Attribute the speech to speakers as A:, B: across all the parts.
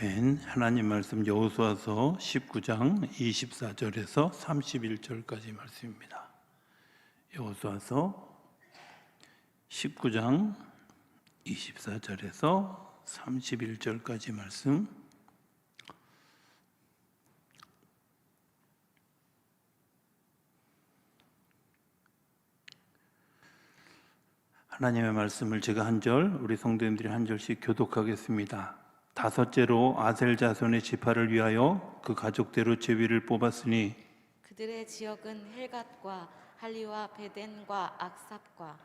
A: 아멘. 하나님 말씀 여호수아서 19장 24절에서 31절까지 말씀입니다. 여호수아서 19장 24절에서 31절까지 말씀. 하나님의 말씀을 제가 한 절, 우리 성도님들이 한 절씩 교독하겠습니다. 다섯째로 아셀 자손의 지파를 위하여 그 가족대로 제비를 뽑았으니
B: 그들의 지역은 헬갓과 할리와 베덴과 악삽과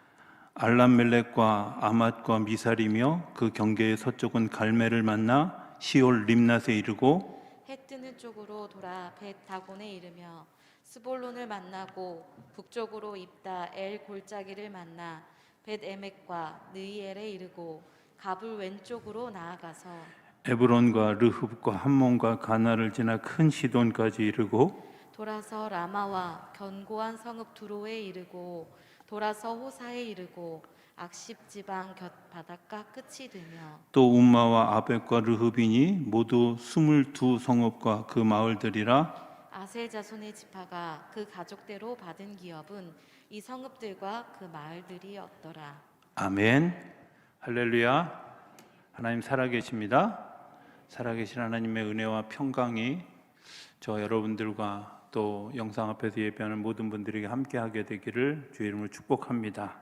A: 알람멜렉과 아맛과 미살이며 그 경계의 서쪽은 갈멜을 만나 시올 림낫에 이르고
B: 해 뜨는 쪽으로 돌아 벳 다곤에 이르며 스볼론을 만나고 북쪽으로 입다 엘 골짜기를 만나 벳 에멕과 느이엘에 이르고 갑을 왼쪽으로 나아가서
A: 에브론과 르흡과 함몬과 가나를 지나 큰 시돈까지 이르고
B: 돌아서 라마와 견고한 성읍 두로에 이르고 돌아서 호사에 이르고 악십 지방 곁 바닷가 끝이 되며
A: 또 움마와 아벡과 르흡이니 모두 22 성읍과 그 마을들이라.
B: 아셀 자손의 지파가 그 가족대로 받은 기업은 이 성읍들과 그 마을들이었더라.
A: 아멘. 할렐루야. 하나님 살아계십니다. 살아계신 하나님의 은혜와 평강이 저 여러분들과 또 영상 앞에서 예배하는 모든 분들에게 함께하게 되기를 주의 이름으로 축복합니다.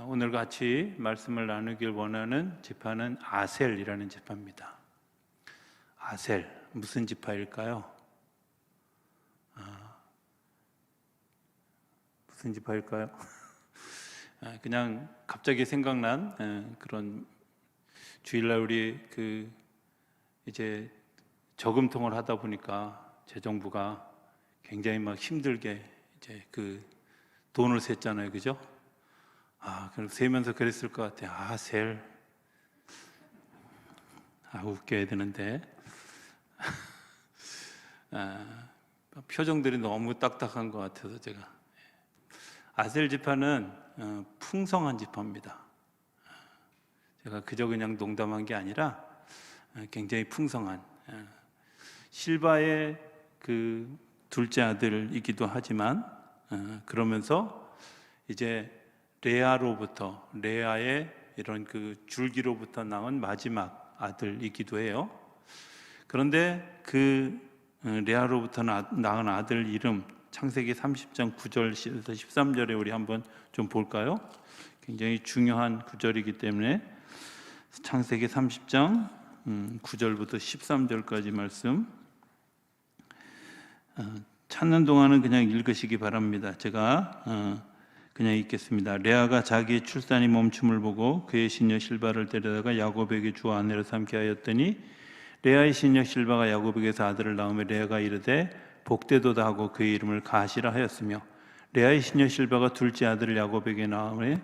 A: 오늘 같이 말씀을 나누길 원하는 지파는 아셀이라는 지파입니다. 아셀, 무슨 지파일까요? 무슨 지파일까요? 그냥 갑자기 생각난 그런 주일날 우리 이제 저금통을 하다 보니까 재정부가 굉장히 막 힘들게 이제 돈을 셌잖아요, 그죠? 그럼 세면서 그랬을 것 같아요. 아셀, 웃겨야 되는데 표정들이 너무 딱딱한 것 같아서 제가. 아셀 지파는 풍성한 지파입니다. 제가 그저 그냥 농담한 게 아니라 굉장히 풍성한, 실바의 그 둘째 아들이기도 하지만 그러면서 이제 레아의 이런 그 줄기로부터 낳은 마지막 아들이기도 해요. 그런데 그 레아로부터 낳은 아들 이름 창세기 30장 9절에서 13절에 우리 한번 좀 볼까요? 굉장히 중요한 구절이기 때문에 창세기 30장 9절부터 13절까지 말씀 찾는 동안은 그냥 읽으시기 바랍니다. 제가 그냥 읽겠습니다. 레아가 자기의 출산이 멈춤을 보고 그의 시녀 실바를 데려다가 야곱에게 주어 아내로 삼게 하였더니 레아의 시녀 실바가 야곱에게서 아들을 낳으며 레아가 이르되 복되도다 하고 그의 이름을 가시라 하였으며 레아의 시녀 실바가 둘째 아들을 야곱에게 낳으며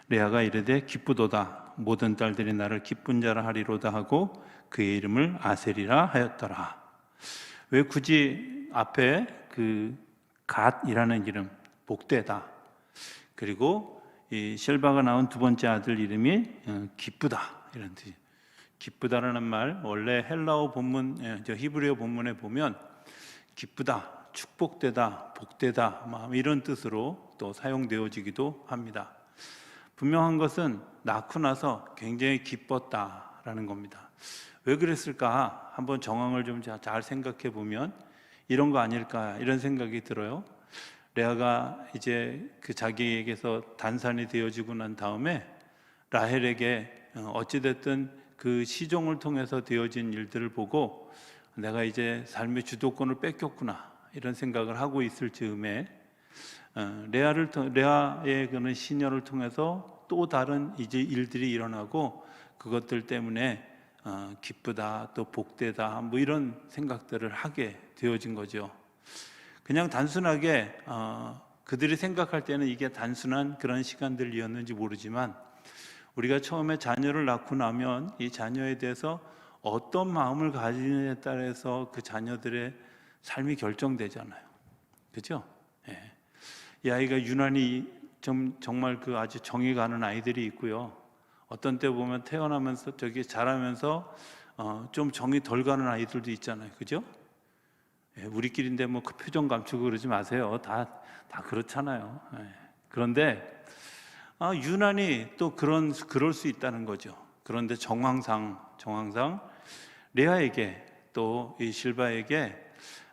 A: 레아가 이르되 기쁘도다 모든 딸들이 나를 기쁜 자라 하리로다 하고 그의 이름을 아셀이라 하였더라. 왜 굳이 앞에 그 갓이라는 이름, 복되다, 그리고 이 실바가 낳은 두 번째 아들 이름이 기쁘다 이런 뜻이. 기쁘다라는 말 원래 헬라어 본문, 히브리어 본문에 보면 기쁘다, 축복되다, 복되다 이런 뜻으로 또 사용되어지기도 합니다. 분명한 것은 낳고 나서 굉장히 기뻤다라는 겁니다. 왜 그랬을까? 한번 정황을 좀 잘 생각해 보면 이런 거 아닐까 이런 생각이 들어요. 레아가 이제 그 자기에게서 단산이 되어지고 난 다음에 라헬에게 어찌됐든 그 시종을 통해서 되어진 일들을 보고 내가 이제 삶의 주도권을 뺏겼구나 이런 생각을 하고 있을 즈음에 레아의 그는 시녀를 통해서 또 다른 이제 일들이 일어나고 그것들 때문에 기쁘다 또 복되다 뭐 이런 생각들을 하게 되어진 거죠. 그냥 단순하게 그들이 생각할 때는 이게 단순한 그런 시간들이었는지 모르지만 우리가 처음에 자녀를 낳고 나면 이 자녀에 대해서 어떤 마음을 가지느냐에 따라서 그 자녀들의 삶이 결정되잖아요. 그죠? 예. 이 아이가 유난히 정말 그 아주 정이 가는 아이들이 있고요. 어떤 때 보면 태어나면서 자라면서 좀 정이 덜 가는 아이들도 있잖아요, 그죠? 예, 우리끼리인데 뭐 그 표정 감추고 그러지 마세요. 다 그렇잖아요. 예. 그런데 유난히 또 그럴 수 있다는 거죠. 그런데 정황상 레아에게 또 이 실바에게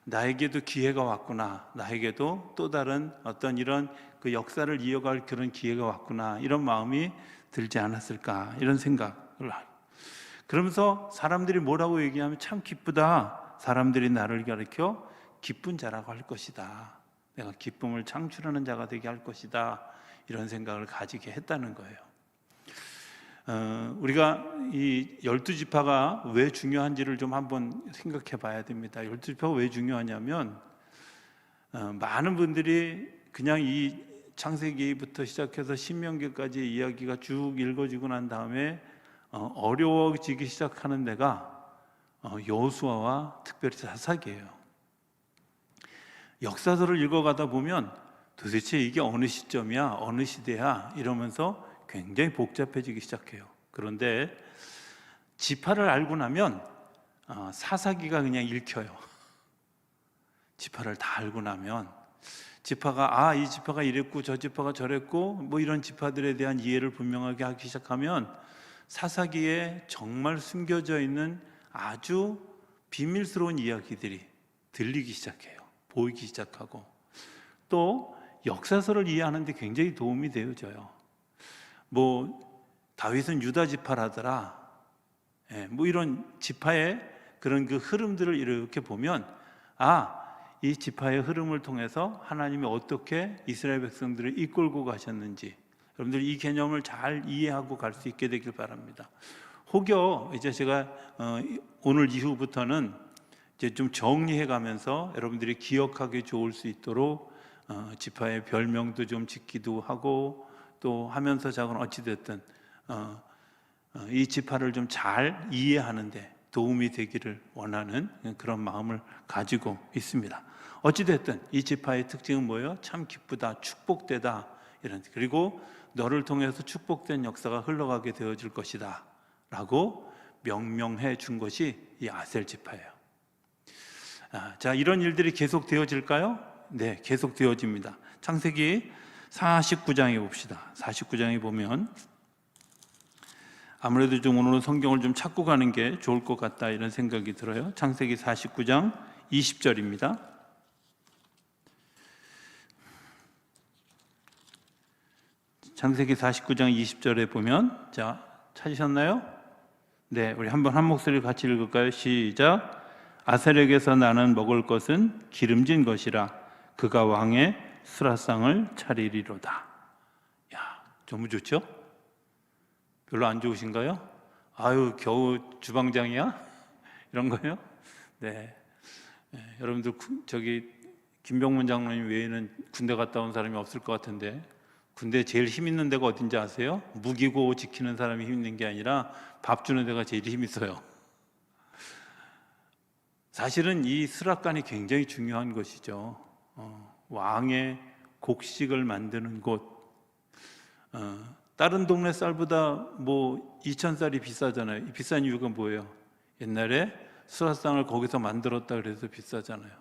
A: 나에게도 기회가 왔구나, 나에게도 또 다른 어떤 이런 그 역사를 이어갈 그런 기회가 왔구나, 이런 마음이 들지 않았을까, 이런 생각을 하고, 그러면서 사람들이 뭐라고 얘기하면 참 기쁘다, 사람들이 나를 가리켜 기쁜 자라고 할 것이다, 내가 기쁨을 창출하는 자가 되게 할 것이다, 이런 생각을 가지게 했다는 거예요. 우리가 이 12지파가 왜 중요한지를 좀 한번 생각해 봐야 됩니다. 12지파가 왜 중요하냐면 많은 분들이 그냥 이 창세기부터 시작해서 신명기까지 이야기가 쭉 읽어지고 난 다음에 어려워지기 시작하는 데가 여호수아와 특별히 사사기예요. 역사서를 읽어가다 보면 도대체 이게 어느 시점이야, 어느 시대야, 이러면서 굉장히 복잡해지기 시작해요. 그런데 지파를 알고 나면 사사기가 그냥 읽혀요. 지파를 다 알고 나면 지파가 이 지파가 이랬고 저 지파가 저랬고 뭐 이런 지파들에 대한 이해를 분명하게 하기 시작하면 사사기에 정말 숨겨져 있는 아주 비밀스러운 이야기들이 들리기 시작해요. 보이기 시작하고, 또 역사서를 이해하는 데 굉장히 도움이 되어져요. 뭐 다윗은 유다 지파라더라, 뭐 이런 지파의 그런 그 흐름들을 이렇게 보면 이 지파의 흐름을 통해서 하나님이 어떻게 이스라엘 백성들을 이끌고 가셨는지, 여러분들 이 개념을 잘 이해하고 갈 수 있게 되길 바랍니다. 혹여 이제 제가 오늘 이후부터는 이제 좀 정리해 가면서 여러분들이 기억하기 좋을 수 있도록 지파의 별명도 좀 짓기도 하고 또 하면서 작은 어찌됐든 이 지파를 좀 잘 이해하는데 도움이 되기를 원하는 그런 마음을 가지고 있습니다. 어찌됐든 이 지파의 특징은 뭐예요? 참 기쁘다, 축복되다, 이런, 그리고 너를 통해서 축복된 역사가 흘러가게 되어질 것이다 라고 명명해 준 것이 이 아셀 지파예요. 자, 이런 일들이 계속 되어질까요? 네, 계속 되어집니다. 창세기 49장에 봅시다. 49장에 보면 아무래도 좀 오늘은 성경을 좀 찾고 가는 게 좋을 것 같다, 이런 생각이 들어요. 창세기 49장 20절입니다. 창세기 49장 20절에 보면, 자, 찾으셨나요? 네, 우리 한번 한 목소리 같이 읽을까요? 시작. 아셀에게서 나는 먹을 것은 기름진 것이라 그가 왕의 수라상을 차리리로다. 야, 너무 좋죠? 별로 안 좋으신가요? 아유, 겨우 주방장이야? 이런 거요? 네. 여러분들 저기 김병문 장로님 외에는 군대 갔다 온 사람이 없을 것 같은데, 군대 제일 힘 있는 데가 어딘지 아세요? 무기고 지키는 사람이 힘 있는 게 아니라 밥 주는 데가 제일 힘 있어요. 사실은 이 수락관이 굉장히 중요한 것이죠. 왕의 곡식을 만드는 곳. 다른 동네 쌀보다 뭐 2,000쌀이 비싸잖아요. 비싼 이유가 뭐예요? 옛날에 수라상을 거기서 만들었다 그래서 비싸잖아요.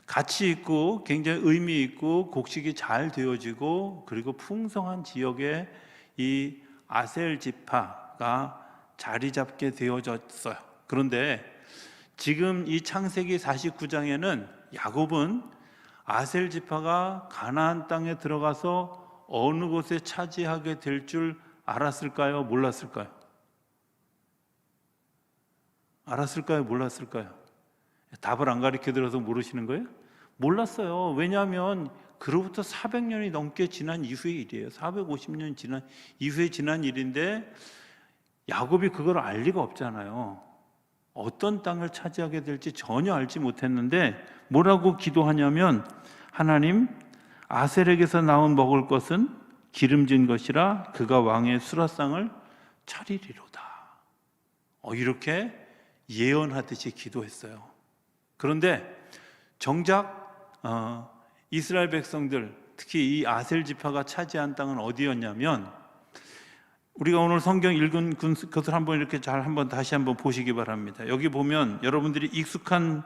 A: 가치 있고 굉장히 의미 있고 곡식이 잘 되어지고 그리고 풍성한 지역에 이 아셀 지파가 자리 잡게 되어졌어요. 그런데 지금 이 창세기 49장에는 야곱은 아셀 지파가 가나안 땅에 들어가서 어느 곳에 차지하게 될 줄 알았을까요? 몰랐을까요? 알았을까요? 몰랐을까요? 답을 안 가르쳐 드려서 모르시는 거예요? 몰랐어요. 왜냐하면 그로부터 400년이 넘게 지난 이후의 일이에요. 450년 지난 이후에 지난 일인데 야곱이 그걸 알 리가 없잖아요. 어떤 땅을 차지하게 될지 전혀 알지 못했는데 뭐라고 기도하냐면, 하나님, 아셀에게서 나온 먹을 것은 기름진 것이라 그가 왕의 수라상을 차리리로다. 이렇게 예언하듯이 기도했어요. 그런데 정작 이스라엘 백성들, 특히 이 아셀 지파가 차지한 땅은 어디였냐면 우리가 오늘 성경 읽은 것을 한번 이렇게 잘 한번 다시 한번 보시기 바랍니다. 여기 보면 여러분들이 익숙한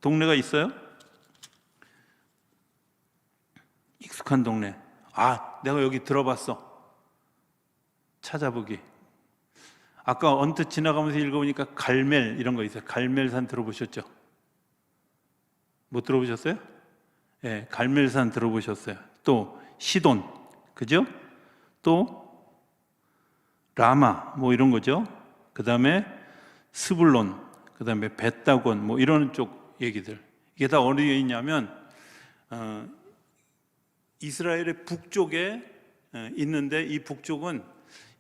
A: 동네가 있어요? 익숙한 동네. 아, 내가 여기 들어봤어. 찾아보기. 아까 언뜻 지나가면서 읽어보니까 갈멜 이런 거 있어요. 갈멜산 들어보셨죠? 못 들어보셨어요? 예, 갈멜산 들어보셨어요. 또 시돈, 그죠? 또 라마 뭐 이런 거죠. 그 다음에 스불론, 그 다음에 벳다곤 뭐 이런 쪽 얘기들. 이게 다 어디에 있냐면 이스라엘의 북쪽에 있는데, 이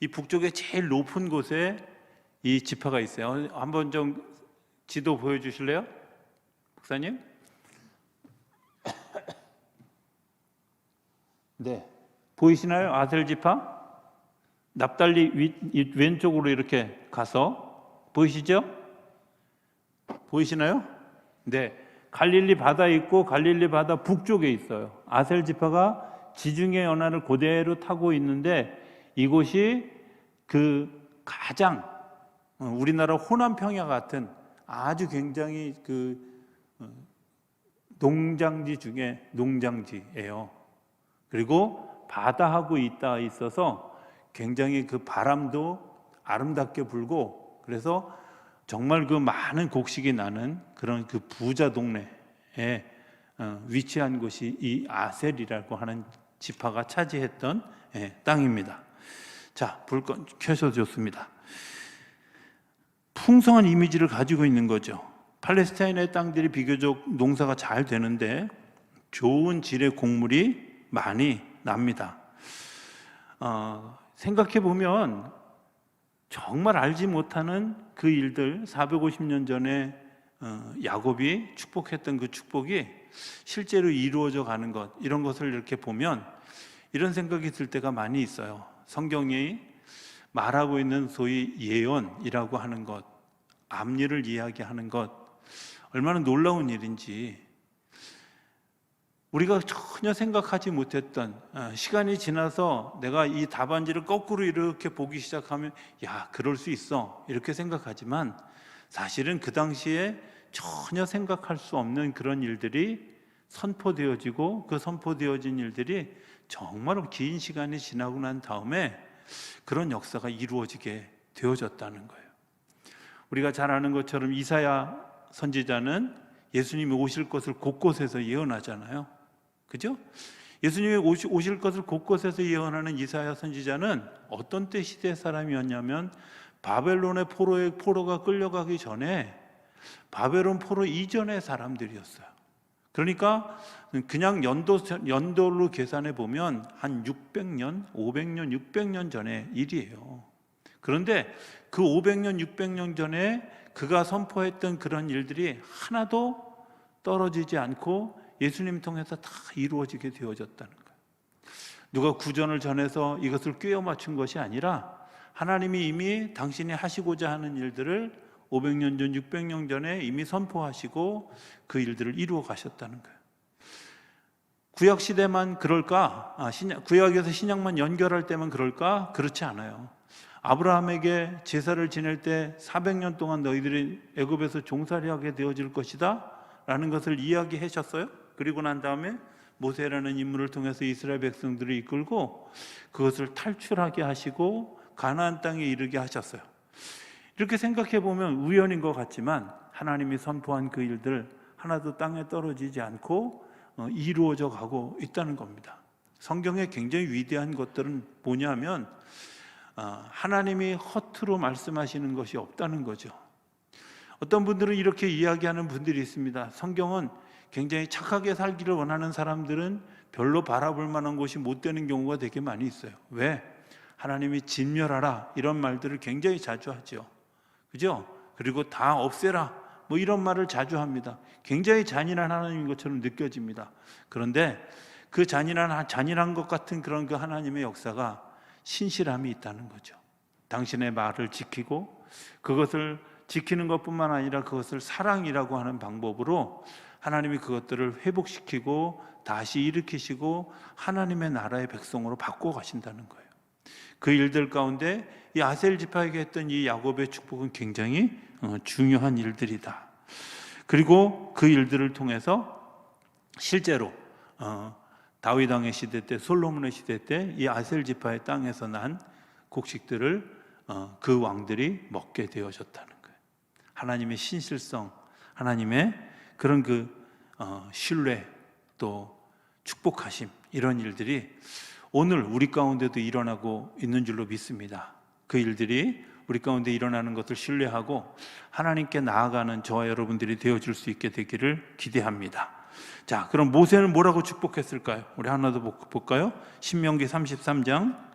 A: 북쪽의 제일 높은 곳에 이 지파가 있어요. 한번 좀 지도 보여주실래요, 목사님? 네, 보이시나요? 아셀 지파? 납달리 왼쪽으로 이렇게 가서 보이시죠? 보이시나요? 네, 갈릴리 바다 있고 갈릴리 바다 북쪽에 있어요. 아셀 지파가 지중해 연안을 그대로 타고 있는데, 이곳이 그 가장 우리나라 호남 평야 같은 아주 굉장히 그 농장지 중에 농장지예요. 그리고 바다하고 있어서 굉장히 그 바람도 아름답게 불고, 그래서 정말 그 많은 곡식이 나는 그런 그 부자 동네에 위치한 곳이 이 아셀이라고 하는 지파가 차지했던 땅입니다. 자, 불 켜셔도 좋습니다. 풍성한 이미지를 가지고 있는 거죠. 팔레스타인의 땅들이 비교적 농사가 잘 되는데 좋은 질의 곡물이 많이 납니다. 생각해 보면 정말 알지 못하는 그 일들, 450년 전에 야곱이 축복했던 그 축복이 실제로 이루어져 가는 것, 이런 것을 이렇게 보면 이런 생각이 들 때가 많이 있어요. 성경이 말하고 있는 소위 예언이라고 하는 것, 앞일을 이야기하는 것, 얼마나 놀라운 일인지, 우리가 전혀 생각하지 못했던, 시간이 지나서 내가 이 답안지를 거꾸로 이렇게 보기 시작하면 야, 그럴 수 있어 이렇게 생각하지만, 사실은 그 당시에 전혀 생각할 수 없는 그런 일들이 선포되어지고, 그 선포되어진 일들이 정말 긴 시간이 지나고 난 다음에 그런 역사가 이루어지게 되어졌다는 거예요. 우리가 잘 아는 것처럼 이사야 선지자는 예수님이 오실 것을 곳곳에서 예언하잖아요. 그죠? 예수님이 오실 것을 곳곳에서 예언하는 이사야 선지자는 어떤 때 시대 사람이었냐면, 바벨론의 포로가 끌려가기 전에 바벨론 포로 이전의 사람들이었어요. 그러니까 그냥 연도로 계산해 보면 한 600년, 500년, 600년 전의 일이에요. 그런데 그 500년, 600년 전에 그가 선포했던 그런 일들이 하나도 떨어지지 않고 예수님 통해서 다 이루어지게 되어졌다는 거예요. 누가 구전을 전해서 이것을 꿰어 맞춘 것이 아니라 하나님이 이미 당신이 하시고자 하는 일들을 500년 전, 600년 전에 이미 선포하시고 그 일들을 이루어 가셨다는 거예요. 구약 시대만 그럴까? 구약에서 신약만 연결할 때만 그럴까? 그렇지 않아요. 아브라함에게 제사를 지낼 때 400년 동안 너희들이 애굽에서 종살이하게 되어질 것이다 라는 것을 이야기하셨어요. 그리고 난 다음에 모세라는 인물을 통해서 이스라엘 백성들을 이끌고 그것을 탈출하게 하시고 가나안 땅에 이르게 하셨어요. 이렇게 생각해 보면 우연인 것 같지만 하나님이 선포한 그 일들 하나도 땅에 떨어지지 않고 이루어져 가고 있다는 겁니다. 성경에 굉장히 위대한 것들은 뭐냐면 하나님이 허투루 말씀하시는 것이 없다는 거죠. 어떤 분들은 이렇게 이야기하는 분들이 있습니다. 성경은 굉장히 착하게 살기를 원하는 사람들은 별로 바라볼 만한 것이 못 되는 경우가 되게 많이 있어요. 왜? 하나님이 진멸하라 이런 말들을 굉장히 자주 하죠. 그죠? 그리고 다 없애라 뭐 이런 말을 자주 합니다. 굉장히 잔인한 하나님인 것처럼 느껴집니다. 그런데 그 잔인한 것 같은 그런 그 하나님의 역사가 신실함이 있다는 거죠. 당신의 말을 지키고 그것을 지키는 것뿐만 아니라 그것을 사랑이라고 하는 방법으로 하나님이 그것들을 회복시키고 다시 일으키시고 하나님의 나라의 백성으로 바꿔 가신다는 거예요. 그 일들 가운데 이 아셀 지파에게 했던 이 야곱의 축복은 굉장히 중요한 일들이다. 그리고 그 일들을 통해서 실제로 다윗 왕의 시대 때, 솔로몬의 시대 때 이 아셀 지파의 땅에서 난 곡식들을 그 왕들이 먹게 되어졌다는 거예요. 하나님의 신실성, 하나님의 그런 신뢰, 또 축복하심, 이런 일들이 오늘 우리 가운데도 일어나고 있는 줄로 믿습니다. 그 일들이 우리 가운데 일어나는 것을 신뢰하고 하나님께 나아가는 저와 여러분들이 되어줄 수 있게 되기를 기대합니다. 자, 그럼 모세는 뭐라고 축복했을까요? 우리 하나 더 볼까요? 신명기 33장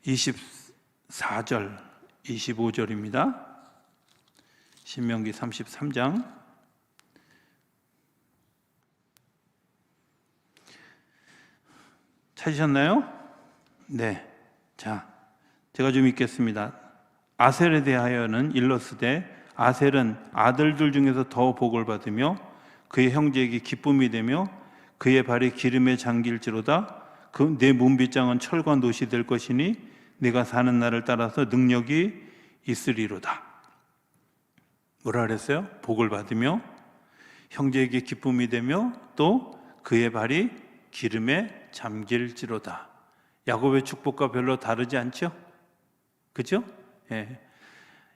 A: 24절, 25절입니다. 신명기 33장 찾으셨나요? 네. 자, 제가 좀 읽겠습니다. 아셀에 대하여는 일러스되 아셀은 아들들 중에서 더 복을 받으며 그의 형제에게 기쁨이 되며 그의 발이 기름에 잠길지로다. 내 문빗장은 철과 놋이 될 것이니 내가 사는 날을 따라서 능력이 있으리로다. 뭐라 그랬어요? 복을 받으며 형제에게 기쁨이 되며 또 그의 발이 기름에 잠길지로다. 야곱의 축복과 별로 다르지 않죠? 그죠? 예.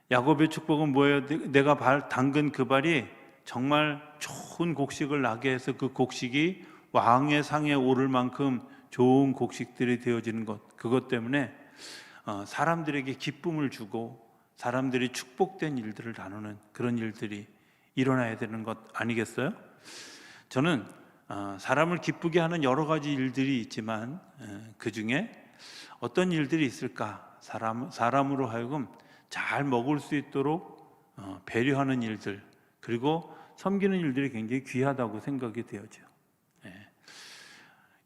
A: 야곱의 축복은 뭐예요? 내가 담근 그 발이 정말 좋은 곡식을 나게 해서 그 곡식이 왕의 상에 오를 만큼 좋은 곡식들이 되어지는 것, 그것 때문에 사람들에게 기쁨을 주고 사람들이 축복된 일들을 나누는 그런 일들이 일어나야 되는 것 아니겠어요? 저는 사람을 기쁘게 하는 여러 가지 일들이 있지만 그 중에 어떤 일들이 있을까? 사람으로 하여금 잘 먹을 수 있도록 배려하는 일들, 그리고 섬기는 일들이 굉장히 귀하다고 생각이 되어져요.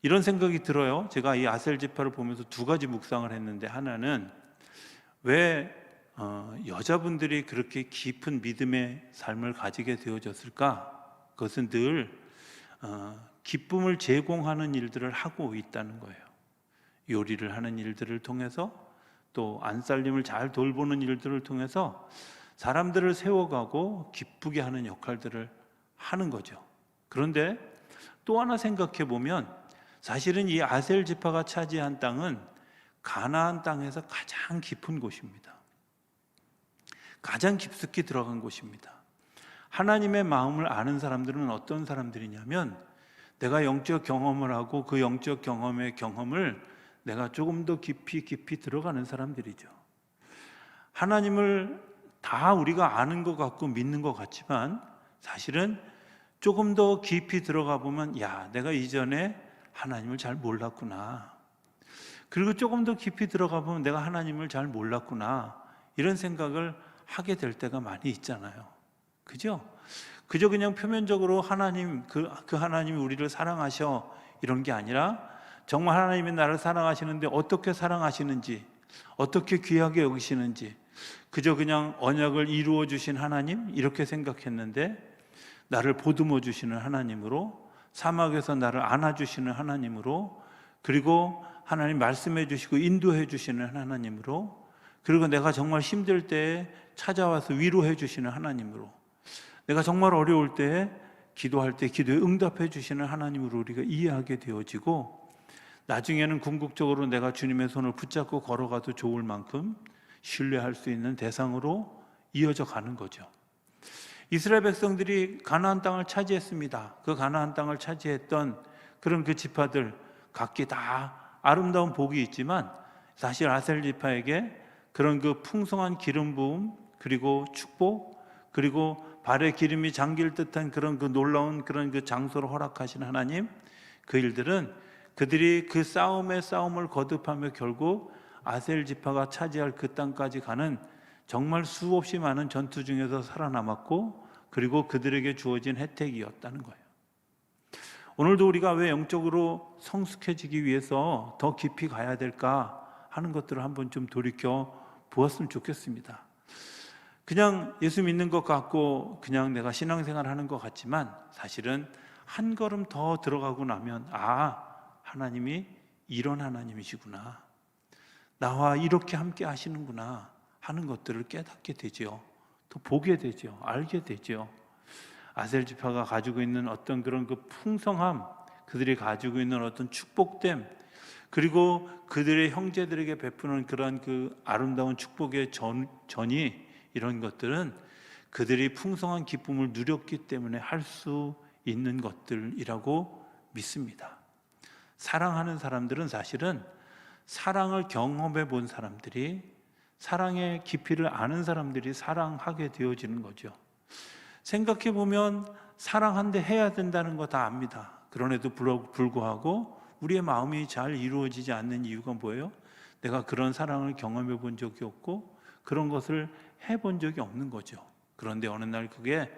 A: 이런 생각이 들어요. 제가 이 아셀 지파를 보면서 두 가지 묵상을 했는데, 하나는 왜 여자분들이 그렇게 깊은 믿음의 삶을 가지게 되어졌을까? 그것은 늘 기쁨을 제공하는 일들을 하고 있다는 거예요. 요리를 하는 일들을 통해서, 또 안살림을 잘 돌보는 일들을 통해서 사람들을 세워가고 기쁘게 하는 역할들을 하는 거죠. 그런데 또 하나 생각해 보면 사실은 이 아셀 지파가 차지한 땅은 가나안 땅에서 가장 깊은 곳입니다. 가장 깊숙이 들어간 곳입니다. 하나님의 마음을 아는 사람들은 어떤 사람들이냐면, 내가 영적 경험을 하고 그 영적 경험의 경험을 내가 조금 더 깊이 들어가는 사람들이죠. 하나님을 다 우리가 아는 것 같고 믿는 것 같지만 사실은 조금 더 깊이 들어가 보면, 야, 내가 이전에 하나님을 잘 몰랐구나. 그리고 조금 더 깊이 들어가 보면 내가 하나님을 잘 몰랐구나. 이런 생각을 하게 될 때가 많이 있잖아요. 그죠? 그저 그냥 표면적으로 하나님, 그 하나님이 우리를 사랑하셔, 이런 게 아니라 정말 하나님이 나를 사랑하시는데 어떻게 사랑하시는지, 어떻게 귀하게 여기시는지, 그저 그냥 언약을 이루어 주신 하나님, 이렇게 생각했는데 나를 보듬어 주시는 하나님으로, 사막에서 나를 안아주시는 하나님으로, 그리고 하나님 말씀해 주시고 인도해 주시는 하나님으로, 그리고 내가 정말 힘들 때에 찾아와서 위로해 주시는 하나님으로, 내가 정말 어려울 때에 기도할 때 기도에 응답해 주시는 하나님으로 우리가 이해하게 되어지고, 나중에는 궁극적으로 내가 주님의 손을 붙잡고 걸어가도 좋을 만큼 신뢰할 수 있는 대상으로 이어져 가는 거죠. 이스라엘 백성들이 가나안 땅을 차지했습니다. 그 가나안 땅을 차지했던 그런 그 지파들 각기 다 아름다운 복이 있지만, 사실 아셀 지파에게 그런 그 풍성한 기름 부음, 그리고 축복, 그리고 발에 기름이 잠길 듯한 그런 그 놀라운 그런 그 장소를 허락하신 하나님, 그 일들은 그들이 그 싸움의 싸움을 거듭하며 결국 아셀 지파가 차지할 그 땅까지 가는 정말 수없이 많은 전투 중에서 살아남았고, 그리고 그들에게 주어진 혜택이었다는 거예요. 오늘도 우리가 왜 영적으로 성숙해지기 위해서 더 깊이 가야 될까 하는 것들을 한번 좀 돌이켜 보았으면 좋겠습니다. 그냥 예수 믿는 것 같고 그냥 내가 신앙생활 하는 것 같지만 사실은 한 걸음 더 들어가고 나면 하나님이 이런 하나님이시구나, 나와 이렇게 함께 하시는구나 하는 것들을 깨닫게 되죠. 또 보게 되죠. 알게 되죠. 아셀 지파가 가지고 있는 어떤 그런 그 풍성함, 그들이 가지고 있는 어떤 축복됨, 그리고 그들의 형제들에게 베푸는 그런 그 아름다운 축복의 전이, 이런 것들은 그들이 풍성한 기쁨을 누렸기 때문에 할 수 있는 것들이라고 믿습니다. 사랑하는 사람들은 사실은 사랑을 경험해 본 사람들이, 사랑의 깊이를 아는 사람들이 사랑하게 되어지는 거죠. 생각해 보면 사랑한데 해야 된다는 거 다 압니다. 그런에도 불구하고 우리의 마음이 잘 이루어지지 않는 이유가 뭐예요? 내가 그런 사랑을 경험해 본 적이 없고 그런 것을 해본 적이 없는 거죠. 그런데 어느 날 그게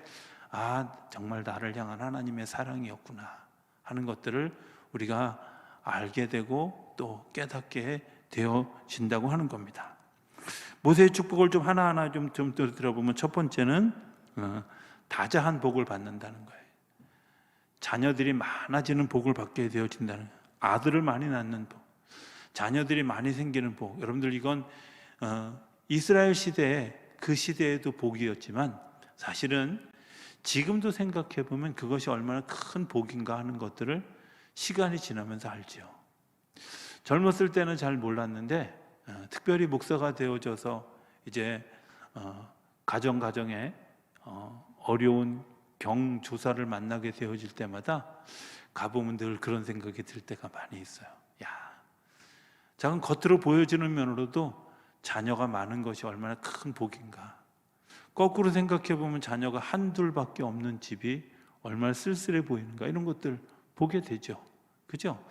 A: 정말 나를 향한 하나님의 사랑이었구나 하는 것들을 우리가 알게 되고 또 깨닫게 되어진다고 하는 겁니다. 모세의 축복을 좀 하나하나 좀 들어보면, 첫 번째는 다자한 복을 받는다는 거예요. 자녀들이 많아지는 복을 받게 되어진다는 거예요. 아들을 많이 낳는 복, 자녀들이 많이 생기는 복. 여러분들, 이건 이스라엘 시대에, 그 시대에도 복이었지만 사실은 지금도 생각해 보면 그것이 얼마나 큰 복인가 하는 것들을 시간이 지나면서 알죠. 젊었을 때는 잘 몰랐는데 특별히 목사가 되어져서 이제 가정에 어려운 경조사를 만나게 되어질 때마다 가보면 늘 그런 생각이 들 때가 많이 있어요. 작은 겉으로 보여지는 면으로도 자녀가 많은 것이 얼마나 큰 복인가. 거꾸로 생각해 보면 자녀가 한둘밖에 없는 집이 얼마나 쓸쓸해 보이는가, 이런 것들 보게 되죠. 그죠?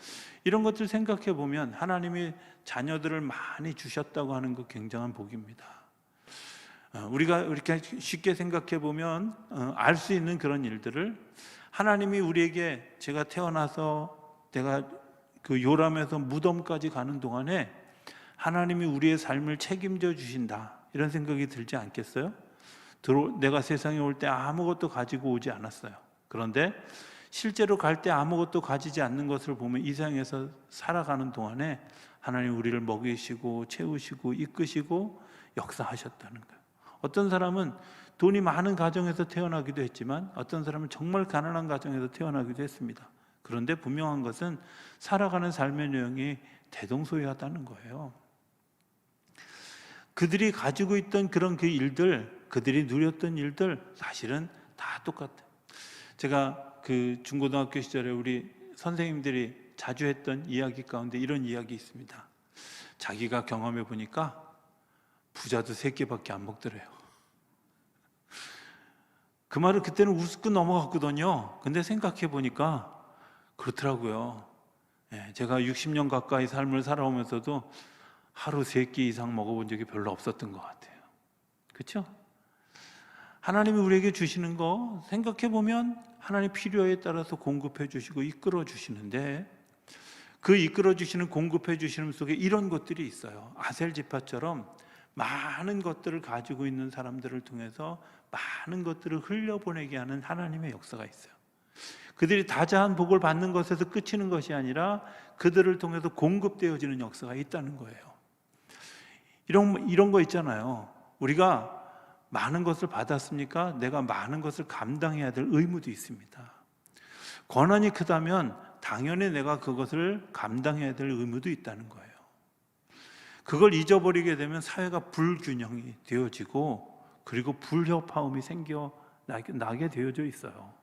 A: 이런 것들 생각해 보면 하나님이 자녀들을 많이 주셨다고 하는 거 굉장한 복입니다. 우리가 이렇게 쉽게 생각해 보면 알 수 있는 그런 일들을 하나님이 우리에게, 제가 태어나서 내가 그 요람에서 무덤까지 가는 동안에 하나님이 우리의 삶을 책임져 주신다, 이런 생각이 들지 않겠어요? 내가 세상에 올 때 아무것도 가지고 오지 않았어요. 그런데 실제로 갈 때 아무것도 가지지 않는 것을 보면 이 세상에서 살아가는 동안에 하나님 우리를 먹이시고 채우시고 이끄시고 역사하셨다는 거예요. 어떤 사람은 돈이 많은 가정에서 태어나기도 했지만 어떤 사람은 정말 가난한 가정에서 태어나기도 했습니다. 그런데 분명한 것은 살아가는 삶의 내용이 대동소이하다는 거예요. 그들이 가지고 있던 그런 그 일들, 그들이 누렸던 일들, 사실은 다 똑같아요. 제가 그 중고등학교 시절에 우리 선생님들이 자주 했던 이야기 가운데 이런 이야기 있습니다. 자기가 경험해 보니까 부자도 3끼밖에 안 먹더래요. 그 말을 그때는 우습고 넘어갔거든요. 근데 생각해 보니까 그렇더라고요. 제가 60년 가까이 삶을 살아오면서도 하루 3끼 이상 먹어본 적이 별로 없었던 것 같아요. 그렇죠? 하나님이 우리에게 주시는 거 생각해 보면 하나님 필요에 따라서 공급해 주시고 이끌어 주시는데, 그 이끌어 주시는, 공급해 주시는 속에 이런 것들이 있어요. 아셀 지파처럼 많은 것들을 가지고 있는 사람들을 통해서 많은 것들을 흘려보내게 하는 하나님의 역사가 있어요. 그들이 다자한 복을 받는 것에서 그치는 것이 아니라 그들을 통해서 공급되어지는 역사가 있다는 거예요. 이런 거 있잖아요. 우리가 많은 것을 받았습니까? 내가 많은 것을 감당해야 될 의무도 있습니다. 권한이 크다면 당연히 내가 그것을 감당해야 될 의무도 있다는 거예요. 그걸 잊어버리게 되면 사회가 불균형이 되어지고, 그리고 불협화음이 생겨나게 되어져 있어요.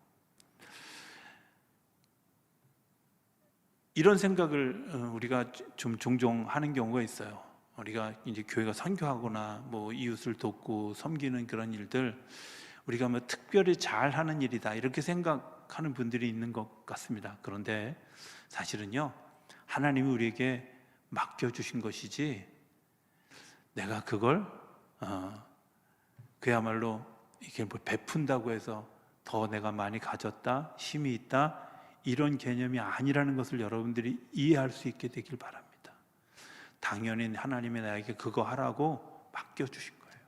A: 이런 생각을 우리가 좀 종종 하는 경우가 있어요. 우리가 이제 교회가 선교하거나 이웃을 돕고 섬기는 그런 일들, 우리가 특별히 잘하는 일이다 이렇게 생각하는 분들이 있는 것 같습니다. 그런데 사실은요, 하나님이 우리에게 맡겨주신 것이지 내가 그걸 그야말로 이게 베푼다고 해서 더 내가 많이 가졌다, 힘이 있다, 이런 개념이 아니라는 것을 여러분들이 이해할 수 있게 되길 바랍니다. 당연히 하나님이 나에게 그거 하라고 맡겨주신 거예요.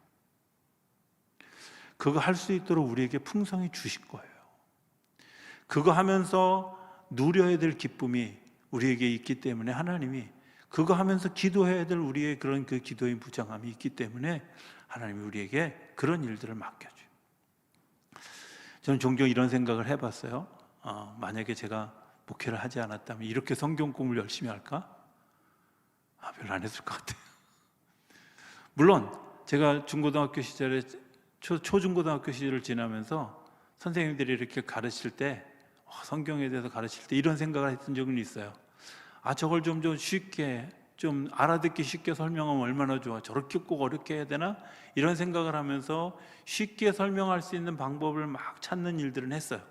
A: 그거 할 수 있도록 우리에게 풍성히 주신 거예요. 그거 하면서 누려야 될 기쁨이 우리에게 있기 때문에 하나님이 그거 하면서 기도해야 될 우리의 그런 그 기도의 무장함이 있기 때문에 하나님이 우리에게 그런 일들을 맡겨줘요. 저는 종종 이런 생각을 해봤어요. 만약에 제가 목회를 하지 않았다면 이렇게 성경 공부를 열심히 할까? 별로 안 했을 것 같아요. 물론 제가 중고등학교 시절에 초중고등학교 시절을 지나면서 선생님들이 이렇게 가르칠 때 성경에 대해서 가르칠 때 이런 생각을 했던 적은 있어요. 저걸 좀 쉽게 좀 알아듣기 쉽게 설명하면 얼마나 좋아. 저렇게 꼭 어렵게 해야 되나? 이런 생각을 하면서 쉽게 설명할 수 있는 방법을 막 찾는 일들은 했어요.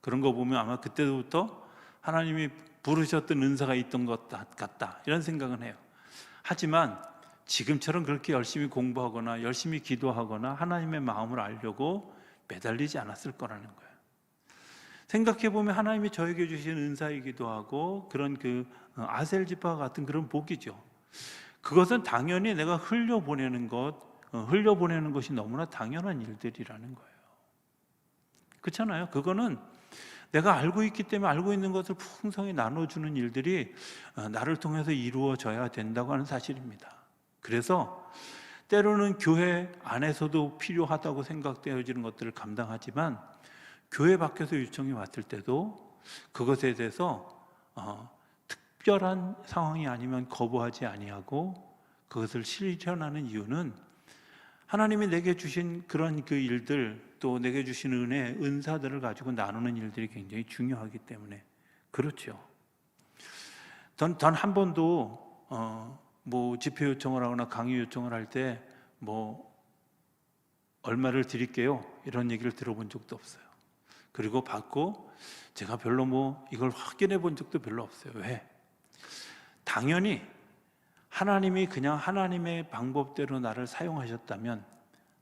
A: 그런 거 보면 아마 그때부터 하나님이 부르셨던 은사가 있던 것 같다 이런 생각은 해요. 하지만 지금처럼 그렇게 열심히 공부하거나 열심히 기도하거나 하나님의 마음을 알려고 매달리지 않았을 거라는 거예요. 생각해보면 하나님이 저에게 주신 은사이기도 하고 그런 그 아셀 지파 같은 그런 복이죠. 그것은 당연히 내가 흘려보내는 것이 너무나 당연한 일들이라는 거예요. 그렇잖아요. 그거는 내가 알고 있기 때문에 알고 있는 것을 풍성히 나눠주는 일들이 나를 통해서 이루어져야 된다고 하는 사실입니다. 그래서 때로는 교회 안에서도 필요하다고 생각되어지는 것들을 감당하지만 교회 밖에서 요청이 왔을 때도 그것에 대해서 특별한 상황이 아니면 거부하지 아니하고 그것을 실현하는 이유는 하나님이 내게 주신 그런 그 일들 또 내게 주신 은혜, 은사들을 가지고 나누는 일들이 굉장히 중요하기 때문에 그렇죠. 단 한 번도 집회 요청을 하거나 강의 요청을 할 때 얼마를 드릴게요 이런 얘기를 들어본 적도 없어요. 그리고 받고 제가 별로 이걸 확인해 본 적도 별로 없어요. 왜? 당연히 하나님이 그냥 하나님의 방법대로 나를 사용하셨다면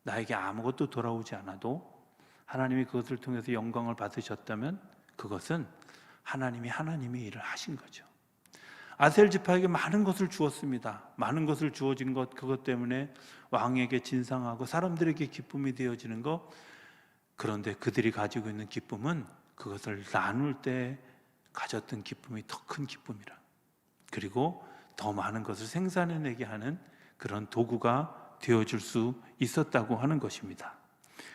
A: 나에게 아무것도 돌아오지 않아도 하나님이 그것을 통해서 영광을 받으셨다면 그것은 하나님의 일을 하신 거죠. 아셀 지파에게 많은 것을 주었습니다. 많은 것을 주어진 것 그것 때문에 왕에게 진상하고 사람들에게 기쁨이 되어지는 것. 그런데 그들이 가지고 있는 기쁨은 그것을 나눌 때 가졌던 기쁨이 더 큰 기쁨이라. 그리고 더 많은 것을 생산해내게 하는 그런 도구가 되어줄 수 있었다고 하는 것입니다.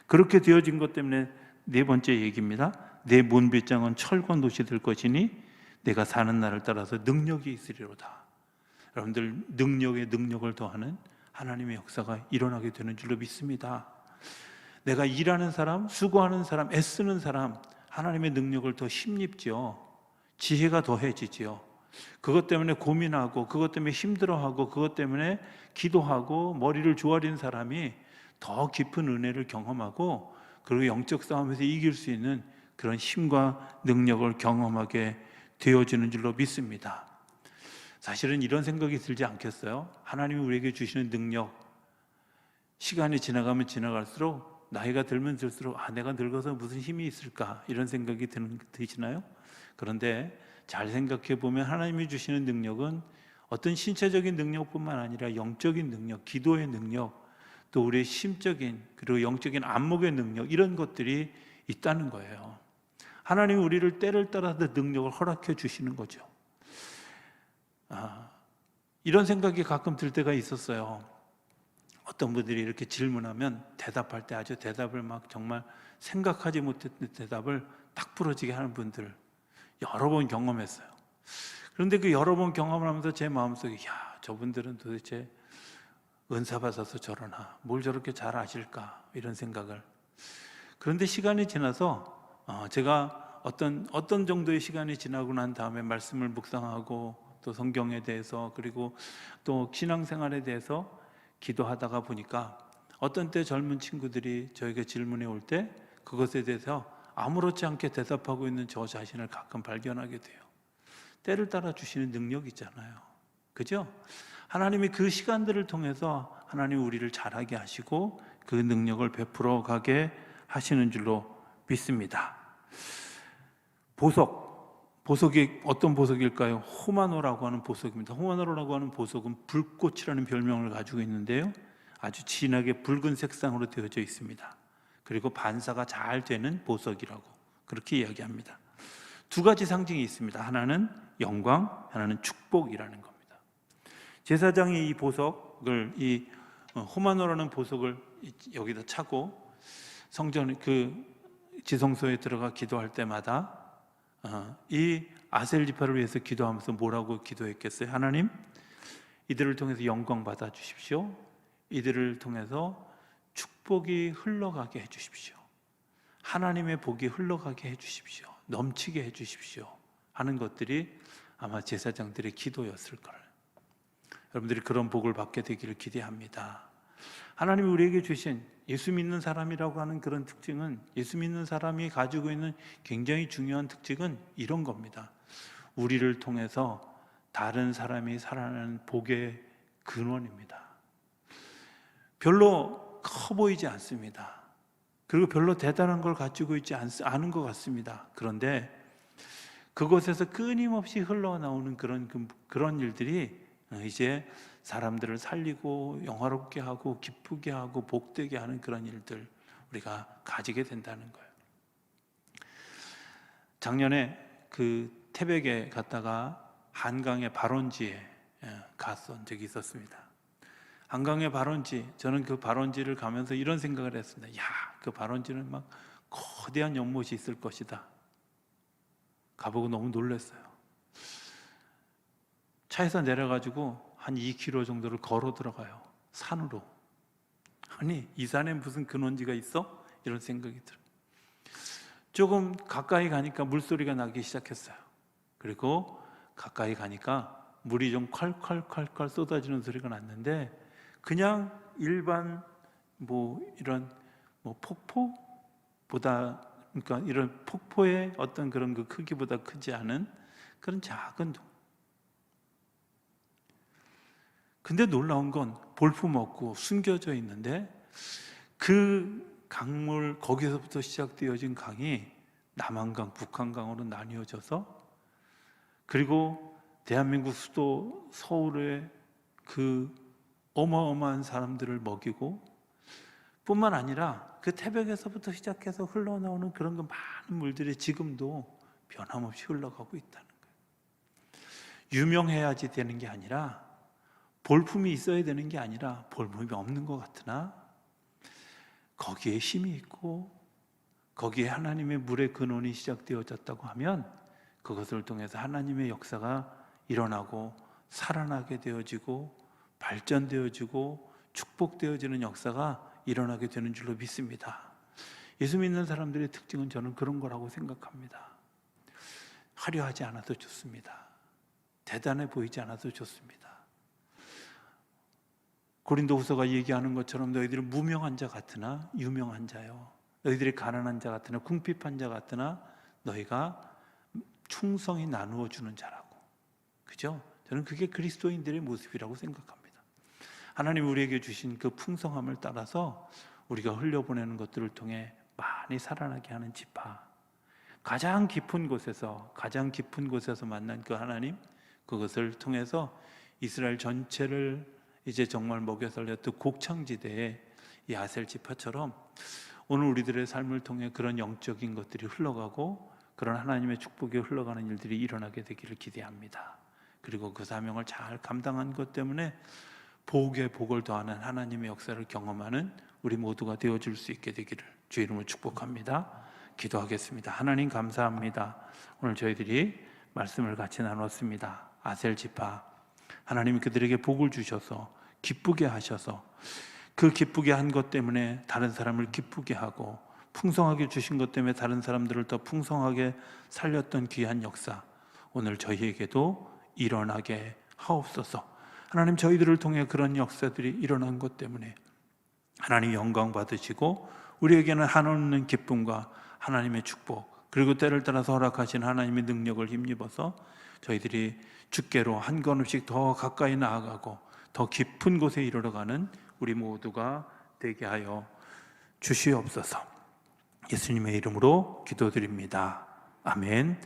A: 그렇게 되어진 것 때문에 네 번째 얘기입니다. 내 문빗장은 철과 놋이 될 것이니 내가 사는 날을 따라서 능력이 있으리로다. 여러분들 능력에 능력을 더하는 하나님의 역사가 일어나게 되는 줄로 믿습니다. 내가 일하는 사람, 수고하는 사람, 애쓰는 사람 하나님의 능력을 더 힘입지요. 지혜가 더해지지요. 그것 때문에 고민하고 그것 때문에 힘들어하고 그것 때문에 기도하고 머리를 조아린 사람이 더 깊은 은혜를 경험하고 그리고 영적 싸움에서 이길 수 있는 그런 힘과 능력을 경험하게 되어지는 줄로 믿습니다. 사실은 이런 생각이 들지 않겠어요? 하나님이 우리에게 주시는 능력 시간이 지나가면 지나갈수록 나이가 들면 들수록 내가 늙어서 무슨 힘이 있을까 이런 생각이 드시나요? 그런데 잘 생각해 보면 하나님이 주시는 능력은 어떤 신체적인 능력뿐만 아니라 영적인 능력, 기도의 능력, 또 우리의 심적인 그리고 영적인 안목의 능력 이런 것들이 있다는 거예요. 하나님이 우리를 때를 따라서 능력을 허락해 주시는 거죠. 이런 생각이 가끔 들 때가 있었어요. 어떤 분들이 이렇게 질문하면 대답할 때 아주 대답을 막 정말 생각하지 못했던 대답을 딱 부러지게 하는 분들 여러 번 경험했어요. 그런데 그 여러 번 경험을 하면서 제 마음속에 저분들은 도대체 은사 받아서 저러나 뭘 저렇게 잘 아실까 이런 생각을. 그런데 시간이 지나서 제가 어떤 정도의 시간이 지나고 난 다음에 말씀을 묵상하고 또 성경에 대해서 그리고 또 신앙생활에 대해서 기도하다가 보니까 어떤 때 젊은 친구들이 저에게 질문해 올 때 그것에 대해서 아무렇지 않게 대답하고 있는 저 자신을 가끔 발견하게 돼요. 때를 따라 주시는 능력이 있잖아요. 그죠? 하나님이 그 시간들을 통해서 하나님이 우리를 잘하게 하시고 그 능력을 베풀어 가게 하시는 줄로 믿습니다. 보석이 어떤 보석일까요? 호마노라고 하는 보석입니다. 호마노라고 하는 보석은 불꽃이라는 별명을 가지고 있는데요. 아주 진하게 붉은 색상으로 되어져 있습니다. 그리고 반사가 잘 되는 보석이라고 그렇게 이야기합니다. 두 가지 상징이 있습니다. 하나는 영광, 하나는 축복이라는 겁니다. 제사장이 이 보석을, 이 호마노라는 보석을 여기다 차고 성전 그 지성소에 들어가 기도할 때마다 이 아셀 지파를 위해서 기도하면서 뭐라고 기도했겠어요? 하나님, 이들을 통해서 영광 받아 주십시오. 이들을 통해서 축복이 흘러가게 해 주십시오. 하나님의 복이 흘러가게 해 주십시오. 넘치게 해 주십시오. 하는 것들이 아마 제사장들의 기도였을 거예요. 여러분들이 그런 복을 받게 되기를 기대합니다. 하나님이 우리에게 주신 예수 믿는 사람이라고 하는 그런 특징은, 예수 믿는 사람이 가지고 있는 굉장히 중요한 특징은 이런 겁니다. 우리를 통해서 다른 사람이 살아나는 복의 근원입니다. 별로 커 보이지 않습니다. 그리고 별로 대단한 걸 가지고 있지 않은 것 같습니다. 그런데 그곳에서 끊임없이 흘러나오는 그런 일들이 이제 사람들을 살리고 영화롭게 하고 기쁘게 하고 복되게 하는 그런 일들 우리가 가지게 된다는 거예요. 작년에 그 태백에 갔다가 한강의 발원지에 갔던 적이 있었습니다. 한강의 발원지, 저는 그 발원지를 가면서 이런 생각을 했습니다. 그 발원지는 막 거대한 연못이 있을 것이다. 가보고 너무 놀랐어요. 차에서 내려가지고 한 2km 정도를 걸어 들어가요. 산으로. 아니, 이 산에 무슨 근원지가 있어? 이런 생각이 들어요. 조금 가까이 가니까 물소리가 나기 시작했어요. 그리고 가까이 가니까 물이 좀 콸콸콸콸 쏟아지는 소리가 났는데, 그냥 일반 이런 폭포보다, 그러니까 이런 폭포의 어떤 그런 그 크기보다 크지 않은 그런 작은 동. 근데 놀라운 건 볼품없고 숨겨져 있는데, 그 강물, 거기서부터 시작되어진 강이 남한강, 북한강으로 나뉘어져서, 그리고 대한민국 수도 서울의 그 어마어마한 사람들을 먹이고, 뿐만 아니라 그 태백에서부터 시작해서 흘러나오는 그런 그 많은 물들이 지금도 변함없이 흘러가고 있다는 거예요. 유명해야지 되는 게 아니라, 볼품이 있어야 되는 게 아니라, 볼품이 없는 것 같으나 거기에 힘이 있고 거기에 하나님의 물의 근원이 시작되어졌다고 하면 그것을 통해서 하나님의 역사가 일어나고 살아나게 되어지고 발전되어지고 축복되어지는 역사가 일어나게 되는 줄로 믿습니다. 예수 믿는 사람들의 특징은 저는 그런 거라고 생각합니다. 화려하지 않아도 좋습니다. 대단해 보이지 않아도 좋습니다. 고린도후서가 얘기하는 것처럼 너희들은 무명한 자 같으나 유명한 자요, 너희들이 가난한 자 같으나 궁핍한 자 같으나 너희가 충성이 나누어 주는 자라고. 그죠? 저는 그게 그리스도인들의 모습이라고 생각합니다. 하나님 우리에게 주신 그 풍성함을 따라서 우리가 흘려보내는 것들을 통해 많이 살아나게 하는 지파, 가장 깊은 곳에서 만난 그 하나님, 그것을 통해서 이스라엘 전체를 이제 정말 먹여 살렸던 곡창지대의 이 아셀 지파처럼 오늘 우리들의 삶을 통해 그런 영적인 것들이 흘러가고 그런 하나님의 축복이 흘러가는 일들이 일어나게 되기를 기대합니다. 그리고 그 사명을 잘 감당한 것 때문에 복에 복을 더하는 하나님의 역사를 경험하는 우리 모두가 되어줄 수 있게 되기를 주의 이름으로 축복합니다. 기도하겠습니다. 하나님 감사합니다. 오늘 저희들이 말씀을 같이 나눴습니다. 아셀 지파, 하나님이 그들에게 복을 주셔서 기쁘게 하셔서 그 기쁘게 한 것 때문에 다른 사람을 기쁘게 하고 풍성하게 주신 것 때문에 다른 사람들을 더 풍성하게 살렸던 귀한 역사, 오늘 저희에게도 일어나게 하옵소서. 하나님, 저희들을 통해 그런 역사들이 일어난 것 때문에 하나님 영광 받으시고 우리에게는 한없는 기쁨과 하나님의 축복, 그리고 때를 따라서 허락하신 하나님의 능력을 힘입어서 저희들이 주께로 한 걸음씩 더 가까이 나아가고 더 깊은 곳에 이르러가는 우리 모두가 되게 하여 주시옵소서. 예수님의 이름으로 기도드립니다. 아멘.